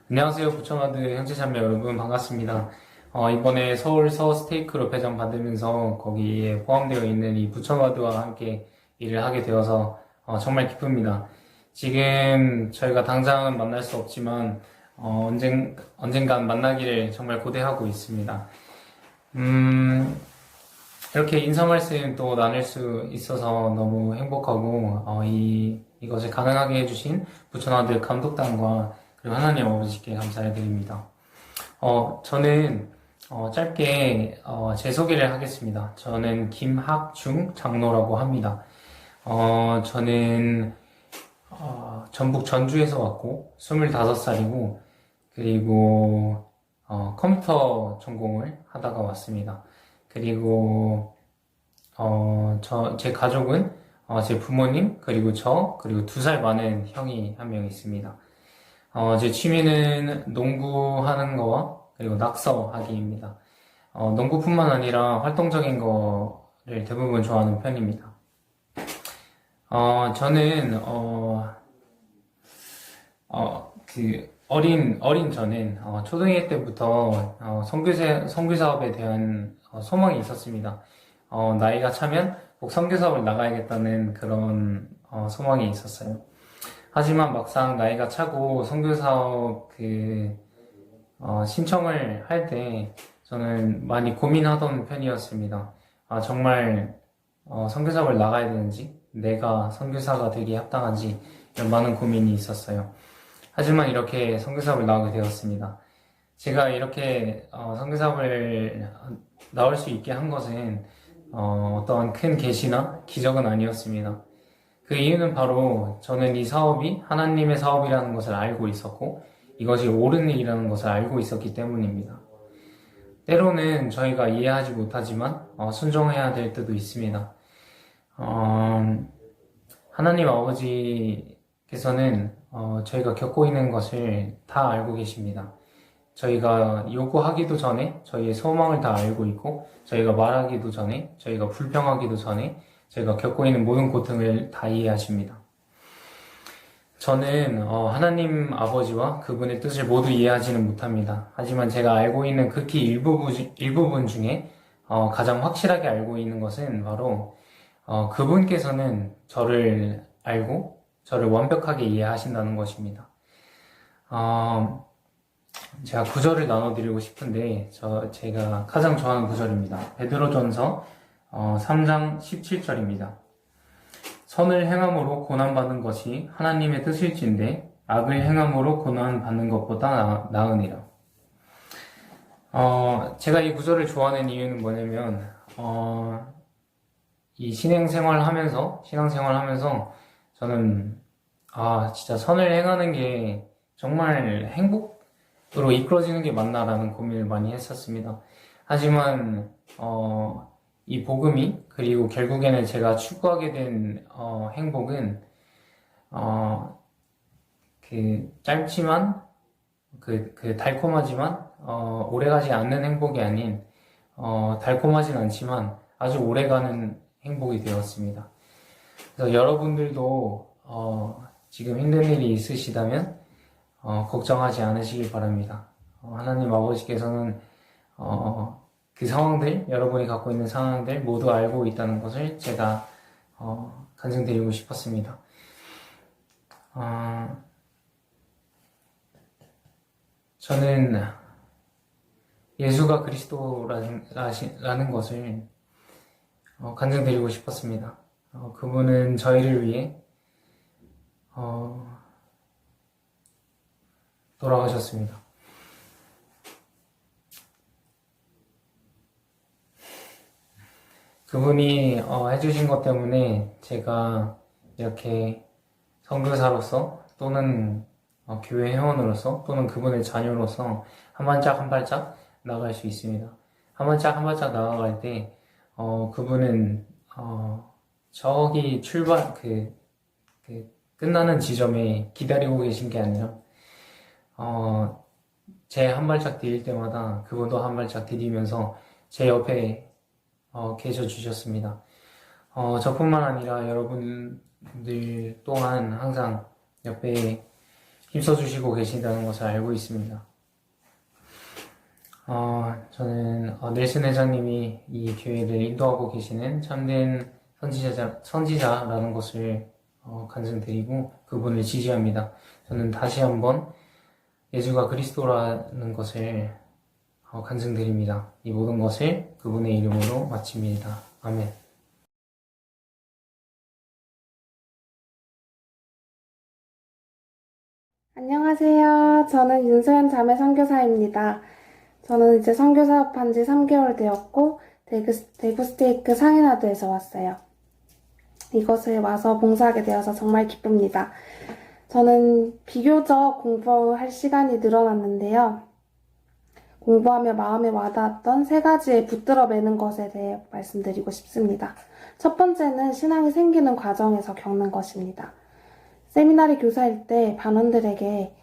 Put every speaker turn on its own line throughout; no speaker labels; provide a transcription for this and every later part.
안녕하세요. 부천와드 형제자매 여러분 반갑습니다. 이번에 서울 서스테이크로 배정 받으면서 거기에 포함되어 있는 이 부천와드와 함께 일을 하게 되어서 정말 기쁩니다. 지금 저희가 당장은 만날 수 없지만 언젠간 만나기를 정말 고대하고 있습니다. 이렇게 인사 말씀 또 나눌 수 있어서 너무 행복하고 이것을 가능하게 해주신 부천와드 감독단과 그리고 하나님 아버지께 감사를 드립니다. 저는 짧게 제 소개를 하겠습니다. 저는 김학중 장로라고 합니다. 저는 전북 전주에서 왔고 25살이고 그리고 컴퓨터 전공을 하다가 왔습니다. 그리고 제 가족은 제 부모님 그리고 그리고 2살 많은 형이 한 명 있습니다. 제 취미는 농구하는 거와 그리고 낙서하기입니다. 농구뿐만 아니라 활동적인 거를 대부분 좋아하는 편입니다. 저는 어린 저는 초등학교 때부터 선교 사업에 대한 소망이 있었습니다. 나이가 차면 꼭 선교 사업을 나가야겠다는 그런 소망이 있었어요. 하지만 막상 나이가 차고 선교사업 신청을 할 때 저는 많이 고민하던 편이었습니다. 정말 선교사업을 나가야 되는지 내가 선교사가 되기에 합당한지 이런 많은 고민이 있었어요. 하지만 이렇게 선교사업을 나오게 되었습니다. 제가 이렇게 선교사업을 나올 수 있게 한 것은 어떠한 큰 계시나 기적은 아니었습니다. 그 이유는 바로 저는 이 사업이 하나님의 사업이라는 것을 알고 있었고 이것이 옳은 일이라는 것을 알고 있었기 때문입니다. 때로는 저희가 이해하지 못하지만 순종해야 될 때도 있습니다. 하나님 아버지께서는 저희가 겪고 있는 것을 다 알고 계십니다. 저희가 요구하기도 전에 저희의 소망을 다 알고 있고 저희가 말하기도 전에 저희가 불평하기도 전에 저희가 겪고 있는 모든 고통을 다 이해하십니다. 저는 하나님 아버지와 그분의 뜻을 모두 이해하지는 못합니다. 하지만 제가 알고 있는 극히 일부분 중에 가장 확실하게 알고 있는 것은 바로 그분께서는 저를 알고 저를 완벽하게 이해하신다는 것입니다. 제가 구절을 나눠드리고 싶은데 제가 가장 좋아하는 구절입니다. 베드로전서 3장 17절입니다. 선을 행함으로 고난받는 것이 하나님의 뜻일진데 악을 행함으로 고난받는 것보다 나으니라. 제가 이 구절을 좋아하는 이유는 뭐냐면 이 신앙생활 하면서 저는 진짜 선을 행하는 게 정말 행복으로 이끌어지는 게 맞나라는 고민을 많이 했었습니다. 하지만 이 복음이 그리고 결국에는 제가 추구하게 된 행복은 짧지만 달콤하지만 오래가지 않는 행복이 아닌 달콤하진 않지만 아주 오래가는 행복이 되었습니다. 그래서 여러분들도 지금 힘든 일이 있으시다면 걱정하지 않으시길 바랍니다. 하나님 아버지께서는 그 상황들, 여러분이 갖고 있는 상황들 모두 알고 있다는 것을 제가 간증드리고 싶었습니다. 저는 예수가 그리스도라는 것을 간증드리고 싶었습니다. 그분은 저희를 위해 돌아가셨습니다. 그분이 해주신 것 때문에 제가 이렇게 선교사로서 또는 교회 회원으로서 또는 그분의 자녀로서 한 발짝 한 발짝 나아갈 수 있습니다. 한 발짝 한 발짝 나아갈 때 그분은 저기 출발 끝나는 지점에 기다리고 계신 게 아니라 제 한 발짝 디딜 때마다 그분도 한 발짝 디디면서 제 옆에 계셔 주셨습니다. 저뿐만 아니라 여러분들 또한 항상 옆에 힘써주시고 계신다는 것을 알고 있습니다. 저는 넬슨 회장님이 이 교회를 인도하고 계시는 참된 선지자라는 것을 간증드리고 그분을 지지합니다. 저는 다시 한번 예수가 그리스도라는 것을 간증드립니다. 이 모든 것을 그분의 이름으로 마칩니다. 아멘.
안녕하세요. 저는 윤소연 자매 선교사입니다. 저는 이제 선교 사업한 지 3개월 되었고 대구 스테이크 상인아도에서 왔어요. 이것을 와서 봉사하게 되어서 정말 기쁩니다. 저는 비교적 공부할 시간이 늘어났는데요. 공부하며 마음에 와닿았던 3가지의 붙들어 매는 것에 대해 말씀드리고 싶습니다. 첫 번째는 신앙이 생기는 과정에서 겪는 것입니다. 세미나리 교사일 때 반원들에게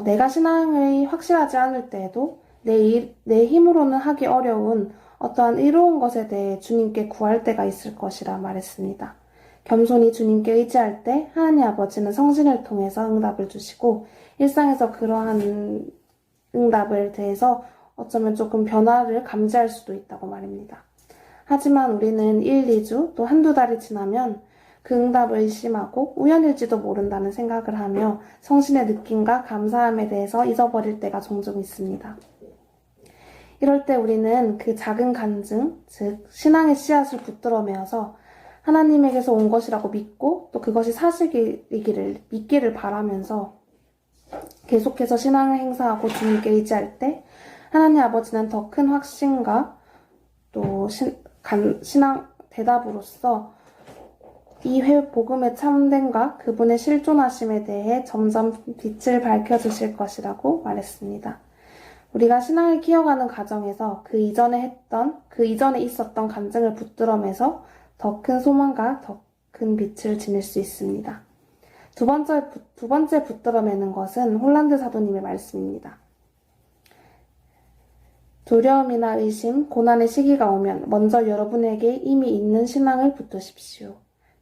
내가 신앙이 확실하지 않을 때에도 내 힘으로는 하기 어려운 어떠한 이로운 것에 대해 주님께 구할 때가 있을 것이라 말했습니다. 겸손히 주님께 의지할 때 하나님 아버지는 성신을 통해서 응답을 주시고 일상에서 그러한 응답을 대해서 어쩌면 조금 변화를 감지할 수도 있다고 말입니다. 하지만 우리는 1, 2주 또 한두 달이 지나면 그 응답을 의심하고 우연일지도 모른다는 생각을 하며 성신의 느낌과 감사함에 대해서 잊어버릴 때가 종종 있습니다. 이럴 때 우리는 그 작은 간증, 즉 신앙의 씨앗을 붙들어 매어서 하나님에게서 온 것이라고 믿고 또 그것이 사실이기를 믿기를 바라면서 계속해서 신앙을 행사하고 주님께 의지할 때 하나님 아버지는 더 큰 확신과 또 신앙 대답으로서 이 복음의 참됨과 그분의 실존하심에 대해 점점 빛을 밝혀주실 것이라고 말했습니다. 우리가 신앙을 키워가는 과정에서 그 이전에 있었던 간증을 붙들어 매서 더 큰 소망과 더 큰 빛을 지닐 수 있습니다. 두 번째 붙들어 매는 것은 홀란드 사도님의 말씀입니다. 두려움이나 의심, 고난의 시기가 오면 먼저 여러분에게 이미 있는 신앙을 붙드십시오.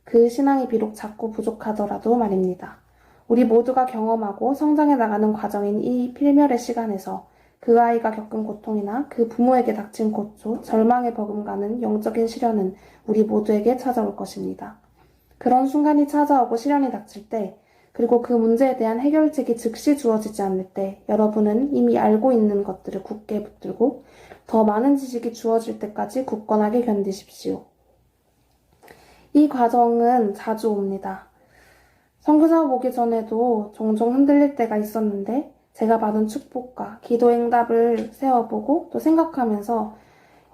그 신앙이 비록 작고 부족하더라도 말입니다. 우리 모두가 경험하고 성장해 나가는 과정인 이 필멸의 시간에서 그 아이가 겪은 고통이나 그 부모에게 닥친 고초, 절망에 버금가는 영적인 시련은 우리 모두에게 찾아올 것입니다. 그런 순간이 찾아오고 시련이 닥칠 때, 그리고 그 문제에 대한 해결책이 즉시 주어지지 않을 때 여러분은 이미 알고 있는 것들을 굳게 붙들고 더 많은 지식이 주어질 때까지 굳건하게 견디십시오. 이 과정은 자주 옵니다. 선교사업 오기 전에도 종종 흔들릴 때가 있었는데 제가 받은 축복과 기도 응답을 세워보고 또 생각하면서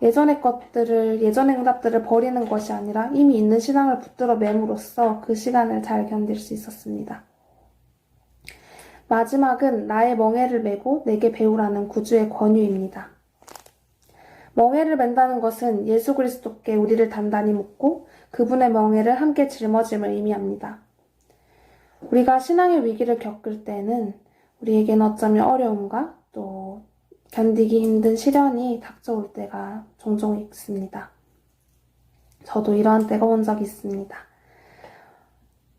예전의 응답들을 버리는 것이 아니라 이미 있는 신앙을 붙들어 맴으로써 그 시간을 잘 견딜 수 있었습니다. 마지막은 나의 멍에를 메고 내게 배우라는 구주의 권유입니다. 멍에를 맨다는 것은 예수 그리스도께 우리를 단단히 묶고 그분의 멍에를 함께 짊어짐을 의미합니다. 우리가 신앙의 위기를 겪을 때는 우리에게는 어쩌면 어려움과 또 견디기 힘든 시련이 닥쳐올 때가 종종 있습니다. 저도 이러한 때가 온 적이 있습니다.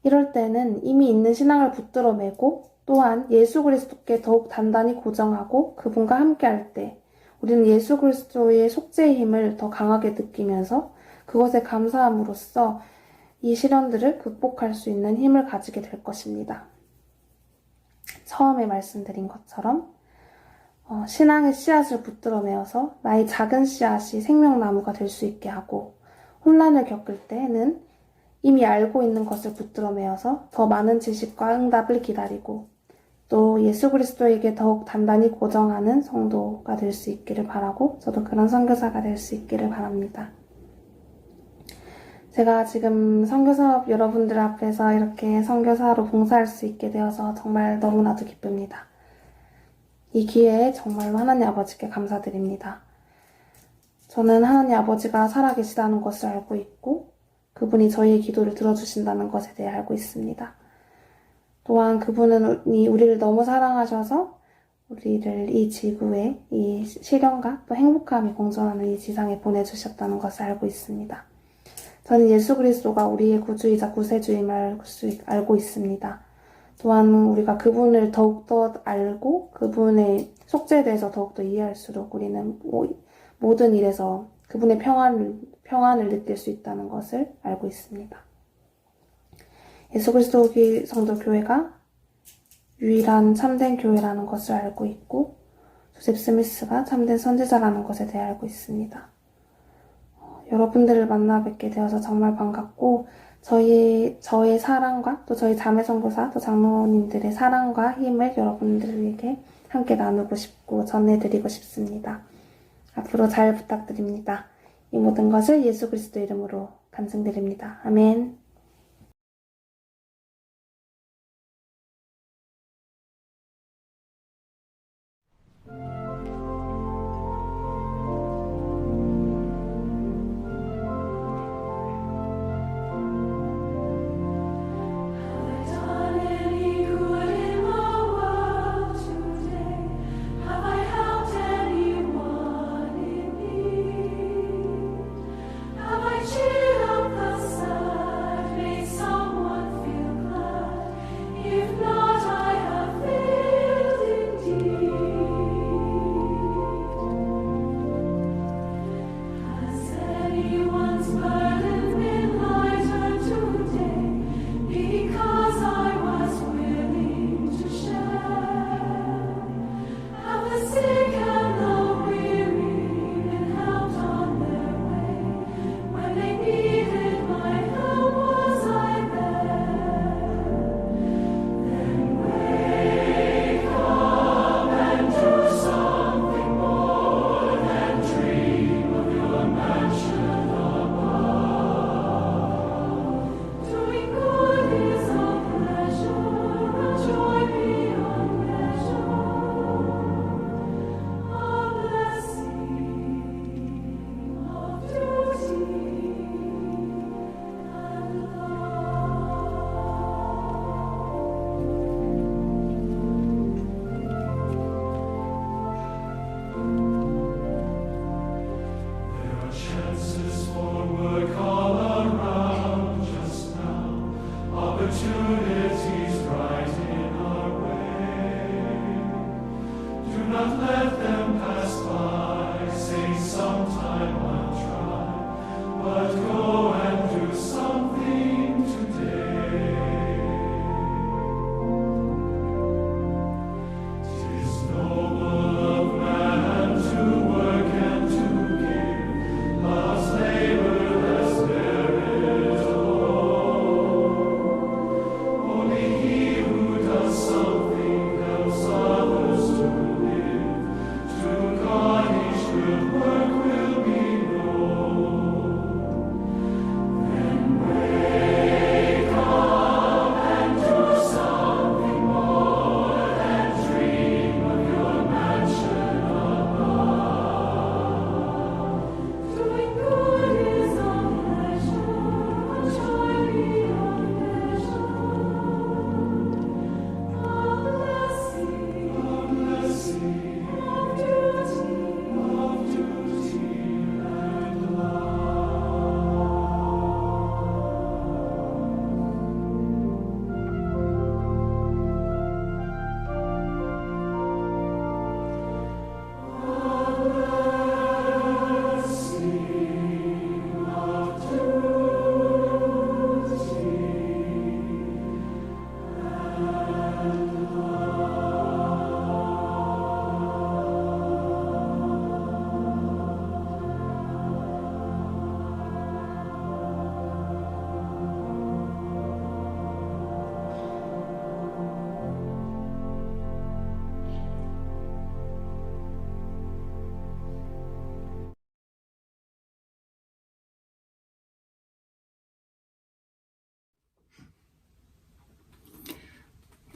이럴 때는 이미 있는 신앙을 붙들어 매고 또한 예수 그리스도께 더욱 단단히 고정하고 그분과 함께할 때 우리는 예수 그리스도의 속죄의 힘을 더 강하게 느끼면서 그것에 감사함으로써 이 시련들을 극복할 수 있는 힘을 가지게 될 것입니다. 처음에 말씀드린 것처럼 신앙의 씨앗을 붙들어 매어서 나의 작은 씨앗이 생명나무가 될 수 있게 하고 혼란을 겪을 때는 이미 알고 있는 것을 붙들어 매어서 더 많은 지식과 응답을 기다리고 또 예수 그리스도에게 더욱 단단히 고정하는 성도가 될 수 있기를 바라고 저도 그런 선교사가 될 수 있기를 바랍니다. 제가 지금 선교사업 여러분들 앞에서 이렇게 선교사로 봉사할 수 있게 되어서 정말 너무나도 기쁩니다. 이 기회에 정말로 하나님 아버지께 감사드립니다. 저는 하나님 아버지가 살아계시다는 것을 알고 있고 그분이 저희의 기도를 들어주신다는 것에 대해 알고 있습니다. 또한 그분은 우리를 너무 사랑하셔서 우리를 이 지구에 이 시련과 또 행복함이 공존하는 이 지상에 보내주셨다는 것을 알고 있습니다. 저는 예수 그리스도가 우리의 구주이자 구세주임을 알고 있습니다. 또한 우리가 그분을 더욱더 알고 그분의 속죄에 대해서 더욱더 이해할수록 우리는 모든 일에서 그분의 평안을 느낄 수 있다는 것을 알고 있습니다. 예수 그리스도 성도 교회가 유일한 참된 교회라는 것을 알고 있고 조셉 스미스가 참된 선지자라는 것에 대해 알고 있습니다. 여러분들을 만나 뵙게 되어서 정말 반갑고 저의 사랑과 또 저희 자매 선교사 또 장로님들의 사랑과 힘을 여러분들에게 함께 나누고 싶고 전해드리고 싶습니다. 앞으로 잘 부탁드립니다. 이 모든 것을 예수 그리스도 이름으로 간증드립니다. 아멘.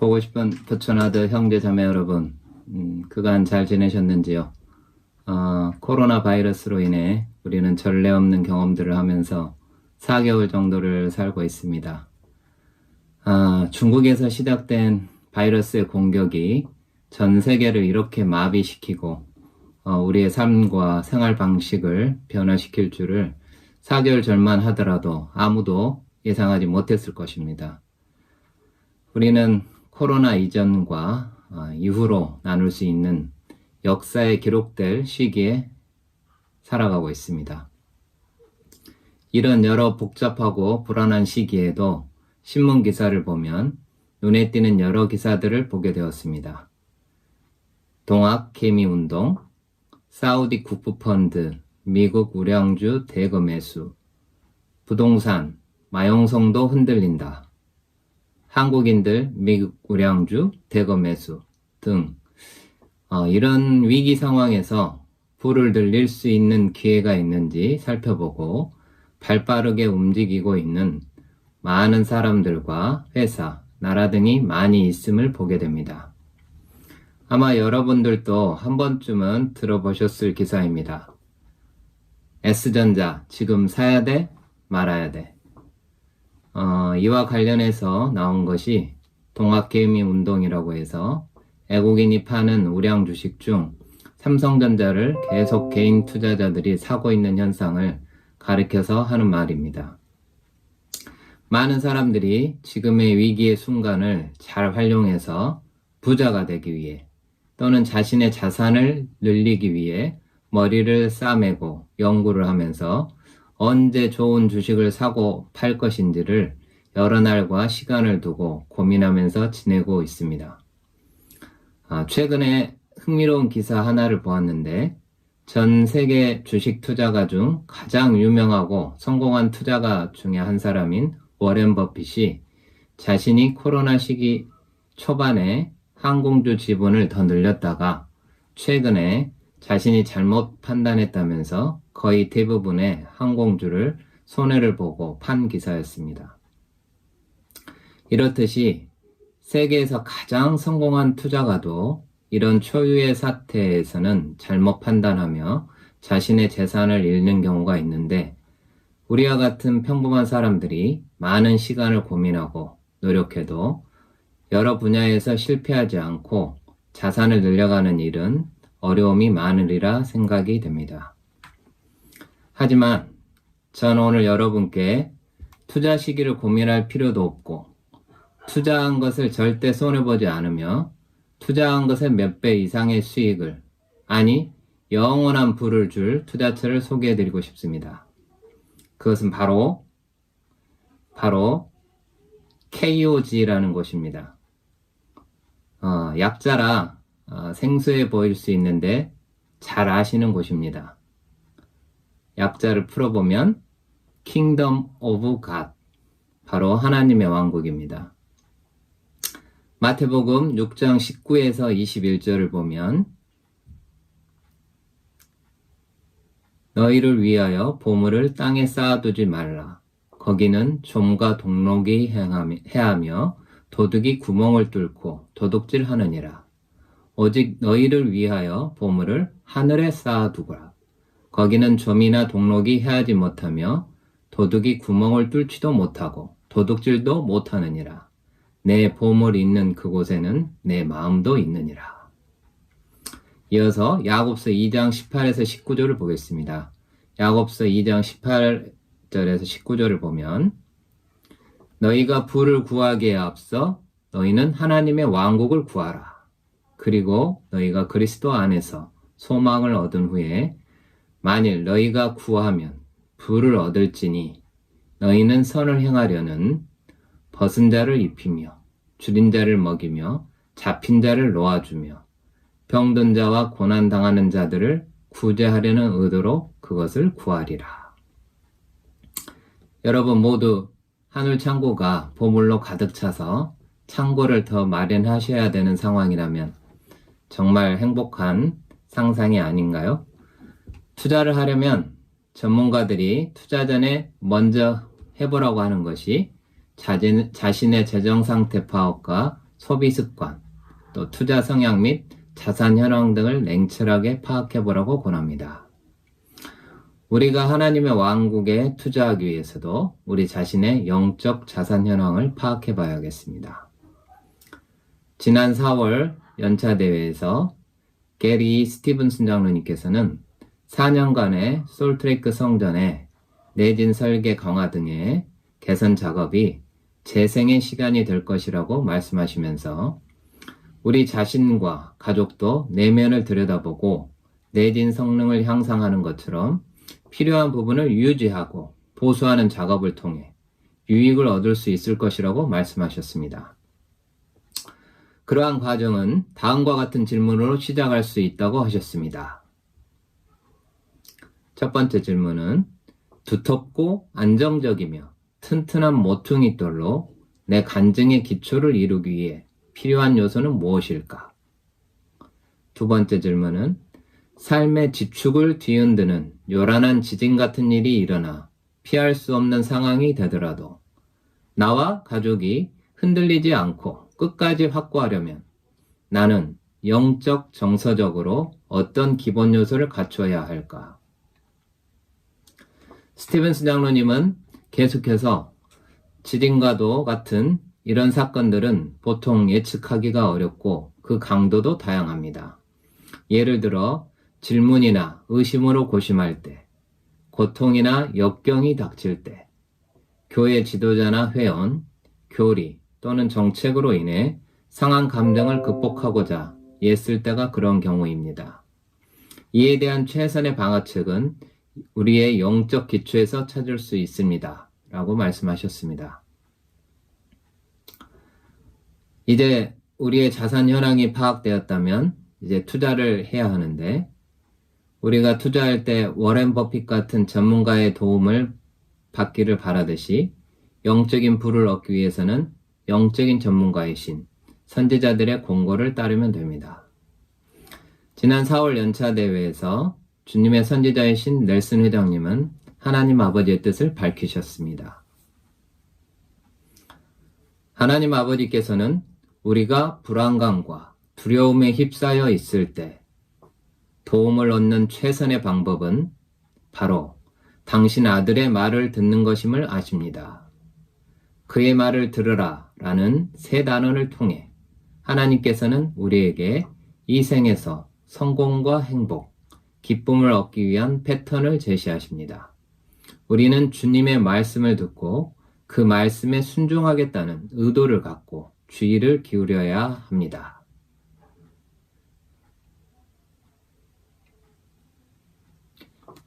보고 싶은 부천아들 형제자매 여러분, 그간 잘 지내셨는지요? 코로나 바이러스로 인해 우리는 전례 없는 경험들을 하면서 4개월 정도를 살고 있습니다. 중국에서 시작된 바이러스의 공격이 전 세계를 이렇게 마비시키고 우리의 삶과 생활 방식을 변화시킬 줄을 4개월 전만 하더라도 아무도 예상하지 못했을 것입니다. 우리는 코로나 이전과 이후로 나눌 수 있는 역사에 기록될 시기에 살아가고 있습니다. 이런 여러 복잡하고 불안한 시기에도 신문 기사를 보면 눈에 띄는 여러 기사들을 보게 되었습니다. 동학 개미 운동, 사우디 국부펀드, 미국 우량주 대거 매수, 부동산, 마용성도 흔들린다, 한국인들 미국 우량주 대거 매수 등 이런 위기 상황에서 불을 들릴 수 있는 기회가 있는지 살펴보고 발빠르게 움직이고 있는 많은 사람들과 회사, 나라 등이 많이 있음을 보게 됩니다. 아마 여러분들도 한 번쯤은 들어보셨을 기사입니다. S전자 지금 사야 돼? 말아야 돼? 이와 관련해서 나온 것이 동학개미 운동이라고 해서 외국인이 파는 우량 주식 중 삼성전자를 계속 개인 투자자들이 사고 있는 현상을 가리켜서 하는 말입니다. 많은 사람들이 지금의 위기의 순간을 잘 활용해서 부자가 되기 위해 또는 자신의 자산을 늘리기 위해 머리를 싸매고 연구를 하면서 언제 좋은 주식을 사고 팔 것인지를 여러 날과 시간을 두고 고민하면서 지내고 있습니다. 최근에 흥미로운 기사 하나를 보았는데 전 세계 주식 투자가 중 가장 유명하고 성공한 투자가 중에 한 사람인 워렌 버핏이 자신이 코로나 시기 초반에 항공주 지분을 더 늘렸다가 최근에 자신이 잘못 판단했다면서 거의 대부분의 항공주를 손해를 보고 판 기사였습니다. 이렇듯이 세계에서 가장 성공한 투자가도 이런 초유의 사태에서는 잘못 판단하며 자신의 재산을 잃는 경우가 있는데 우리와 같은 평범한 사람들이 많은 시간을 고민하고 노력해도 여러 분야에서 실패하지 않고 자산을 늘려가는 일은 어려움이 많으리라 생각이 됩니다. 하지만 저는 오늘 여러분께 투자 시기를 고민할 필요도 없고 투자한 것을 절대 손해보지 않으며 투자한 것의 몇 배 이상의 수익을, 아니 영원한 부를 줄 투자처를 소개해드리고 싶습니다. 그것은 바로 KOG라는 곳입니다. 약자라 생소해 보일 수 있는데 잘 아시는 곳입니다. 약자를 풀어보면 Kingdom of God, 바로 하나님의 왕국입니다. 마태복음 6장 19에서 21절을 보면 너희를 위하여 보물을 땅에 쌓아두지 말라. 거기는 좀과 동록이 해하며 도둑이 구멍을 뚫고 도둑질하느니라. 오직 너희를 위하여 보물을 하늘에 쌓아두거라. 거기는 좀이나 동록이 해하지 못하며 도둑이 구멍을 뚫지도 못하고 도둑질도 못하느니라. 내 보물이 있는 그곳에는 내 마음도 있느니라. 이어서 야고보서 2장 18에서 19절을 보겠습니다. 야고보서 2장 18절에서 19절을 보면 너희가 부를 구하기에 앞서 너희는 하나님의 왕국을 구하라. 그리고 너희가 그리스도 안에서 소망을 얻은 후에 만일 너희가 구하면 부를 얻을지니 너희는 선을 행하려는 벗은 자를 입히며 줄인 자를 먹이며 잡힌 자를 놓아주며 병든 자와 고난당하는 자들을 구제하려는 의도로 그것을 구하리라. 여러분 모두 하늘 창고가 보물로 가득 차서 창고를 더 마련하셔야 되는 상황이라면 정말 행복한 상상이 아닌가요? 투자를 하려면 전문가들이 투자 전에 먼저 해보라고 하는 것이 자신의 재정상태 파악과 소비 습관, 또 투자 성향 및 자산 현황 등을 냉철하게 파악해보라고 권합니다. 우리가 하나님의 왕국에 투자하기 위해서도 우리 자신의 영적 자산 현황을 파악해봐야겠습니다. 지난 4월 연차 대회에서 게리 스티븐슨 장로님께서는 4년간의 솔트레이크 성전의 내진 설계 강화 등의 개선 작업이 재생의 시간이 될 것이라고 말씀하시면서 우리 자신과 가족도 내면을 들여다보고 내진 성능을 향상하는 것처럼 필요한 부분을 유지하고 보수하는 작업을 통해 유익을 얻을 수 있을 것이라고 말씀하셨습니다. 그러한 과정은 다음과 같은 질문으로 시작할 수 있다고 하셨습니다. 첫 번째 질문은 두텁고 안정적이며 튼튼한 모퉁이돌로 내 간증의 기초를 이루기 위해 필요한 요소는 무엇일까? 두 번째 질문은 삶의 지축을 뒤흔드는 요란한 지진 같은 일이 일어나 피할 수 없는 상황이 되더라도 나와 가족이 흔들리지 않고 끝까지 확고하려면 나는 영적 정서적으로 어떤 기본 요소를 갖춰야 할까? 스티븐스 장로님은 계속해서 지진과도 같은 이런 사건들은 보통 예측하기가 어렵고 그 강도도 다양합니다. 예를 들어 질문이나 의심으로 고심할 때, 고통이나 역경이 닥칠 때, 교회 지도자나 회원, 교리 또는 정책으로 인해 상한 감정을 극복하고자 애쓸 때가 그런 경우입니다. 이에 대한 최선의 방어책은 우리의 영적 기초에서 찾을 수 있습니다. 라고 말씀하셨습니다. 이제 우리의 자산 현황이 파악되었다면 이제 투자를 해야 하는데 우리가 투자할 때 워렌 버핏 같은 전문가의 도움을 받기를 바라듯이 영적인 부를 얻기 위해서는 영적인 전문가이신 선지자들의 권고를 따르면 됩니다. 지난 4월 연차 대회에서 주님의 선지자이신 넬슨 회장님은 하나님 아버지의 뜻을 밝히셨습니다. 하나님 아버지께서는 우리가 불안감과 두려움에 휩싸여 있을 때 도움을 얻는 최선의 방법은 바로 당신 아들의 말을 듣는 것임을 아십니다. 그의 말을 들으라 라는 세 단어를 통해 하나님께서는 우리에게 이 생에서 성공과 행복, 기쁨을 얻기 위한 패턴을 제시하십니다. 우리는 주님의 말씀을 듣고 그 말씀에 순종하겠다는 의도를 갖고 주의를 기울여야 합니다.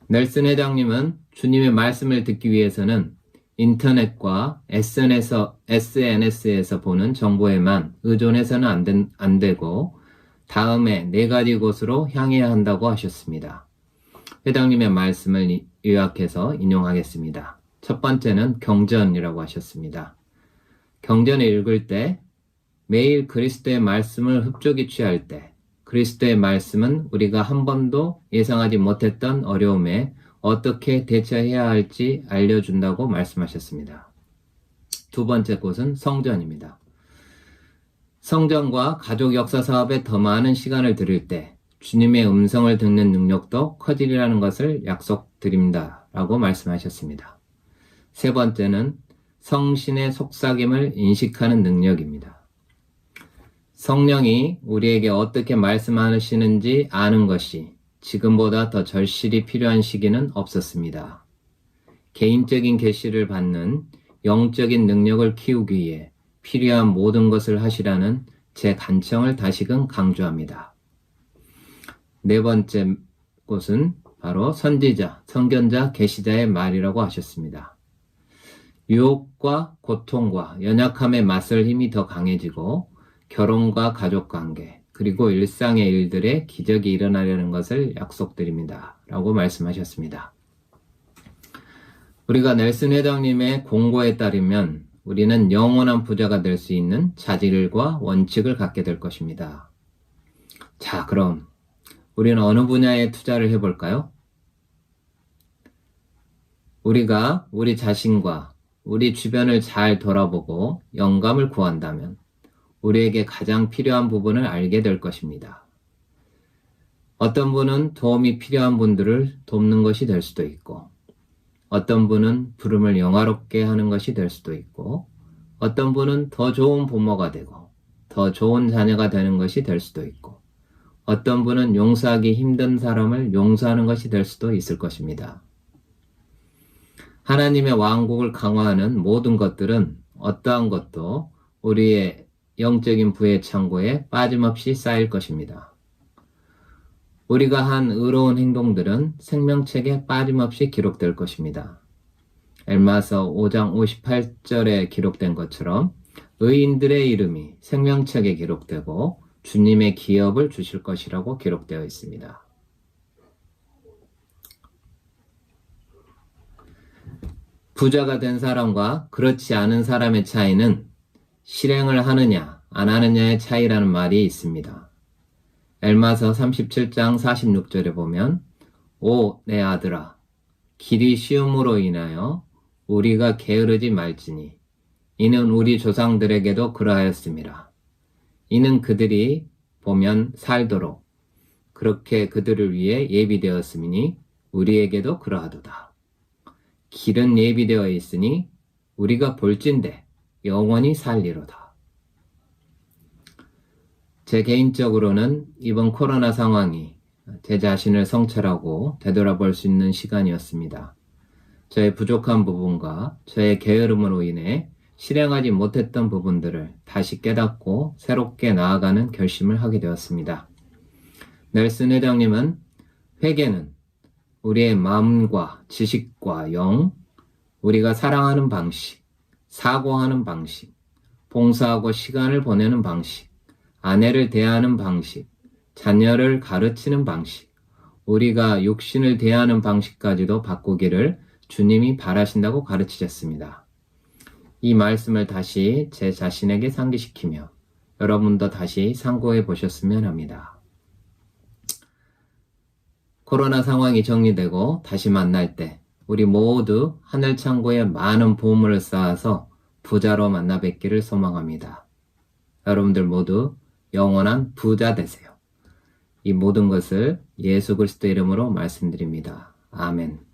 넬슨 회장님은 주님의 말씀을 듣기 위해서는 인터넷과 SNS에서 보는 정보에만 의존해서는 안 되고 다음에 4가지 곳으로 향해야 한다고 하셨습니다. 회장님의 말씀을 요약해서 인용하겠습니다. 첫 번째는 경전이라고 하셨습니다. 경전을 읽을 때 매일 그리스도의 말씀을 흡족히 취할 때 그리스도의 말씀은 우리가 한 번도 예상하지 못했던 어려움에 어떻게 대처해야 할지 알려준다고 말씀하셨습니다. 두 번째 곳은 성전입니다. 성전과 가족 역사 사업에 더 많은 시간을 들일 때 주님의 음성을 듣는 능력도 커지리라는 것을 약속드립니다. 라고 말씀하셨습니다. 세 번째는 성신의 속삭임을 인식하는 능력입니다. 성령이 우리에게 어떻게 말씀하시는지 아는 것이 지금보다 더 절실히 필요한 시기는 없었습니다. 개인적인 계시를 받는 영적인 능력을 키우기 위해 필요한 모든 것을 하시라는 제 간청을 다시금 강조합니다. 네 번째 곳은 바로 선지자, 선견자, 계시자의 말이라고 하셨습니다. 유혹과 고통과 연약함에 맞설 힘이 더 강해지고 결혼과 가족관계, 그리고 일상의 일들에 기적이 일어나려는 것을 약속드립니다. 라고 말씀하셨습니다. 우리가 넬슨 회장님의 공고에 따르면 우리는 영원한 부자가 될 수 있는 자질과 원칙을 갖게 될 것입니다. 자, 그럼 우리는 어느 분야에 투자를 해볼까요? 우리가 우리 자신과 우리 주변을 잘 돌아보고 영감을 구한다면 우리에게 가장 필요한 부분을 알게 될 것입니다. 어떤 분은 도움이 필요한 분들을 돕는 것이 될 수도 있고, 어떤 분은 부름을 영화롭게 하는 것이 될 수도 있고, 어떤 분은 더 좋은 부모가 되고, 더 좋은 자녀가 되는 것이 될 수도 있고, 어떤 분은 용서하기 힘든 사람을 용서하는 것이 될 수도 있을 것입니다. 하나님의 왕국을 강화하는 모든 것들은 어떠한 것도 우리의 영적인 부의 창고에 빠짐없이 쌓일 것입니다. 우리가 한 의로운 행동들은 생명책에 빠짐없이 기록될 것입니다. 엘마서 5장 58절에 기록된 것처럼 의인들의 이름이 생명책에 기록되고 주님의 기업을 주실 것이라고 기록되어 있습니다. 부자가 된 사람과 그렇지 않은 사람의 차이는 실행을 하느냐 안 하느냐의 차이라는 말이 있습니다. 엘마서 37장 46절에 보면 오 내 아들아 길이 쉬움으로 인하여 우리가 게으르지 말지니 이는 우리 조상들에게도 그러하였음이라. 이는 그들이 보면 살도록 그렇게 그들을 위해 예비되었음이니 우리에게도 그러하도다. 길은 예비되어 있으니 우리가 볼진대 영원히 살리로다. 제 개인적으로는 이번 코로나 상황이 제 자신을 성찰하고 되돌아볼 수 있는 시간이었습니다. 저의 부족한 부분과 저의 게으름으로 인해 실행하지 못했던 부분들을 다시 깨닫고 새롭게 나아가는 결심을 하게 되었습니다. 넬슨 회장님은 회개는 우리의 마음과 지식과 영, 우리가 사랑하는 방식, 사고하는 방식, 봉사하고 시간을 보내는 방식, 아내를 대하는 방식, 자녀를 가르치는 방식, 우리가 육신을 대하는 방식까지도 바꾸기를 주님이 바라신다고 가르치셨습니다. 이 말씀을 다시 제 자신에게 상기시키며 여러분도 다시 상고해 보셨으면 합니다. 코로나 상황이 정리되고 다시 만날 때 우리 모두 하늘 창고에 많은 보물을 쌓아서 부자로 만나 뵙기를 소망합니다. 여러분들 모두 영원한 부자 되세요. 이 모든 것을 예수 그리스도 이름으로 말씀드립니다. 아멘.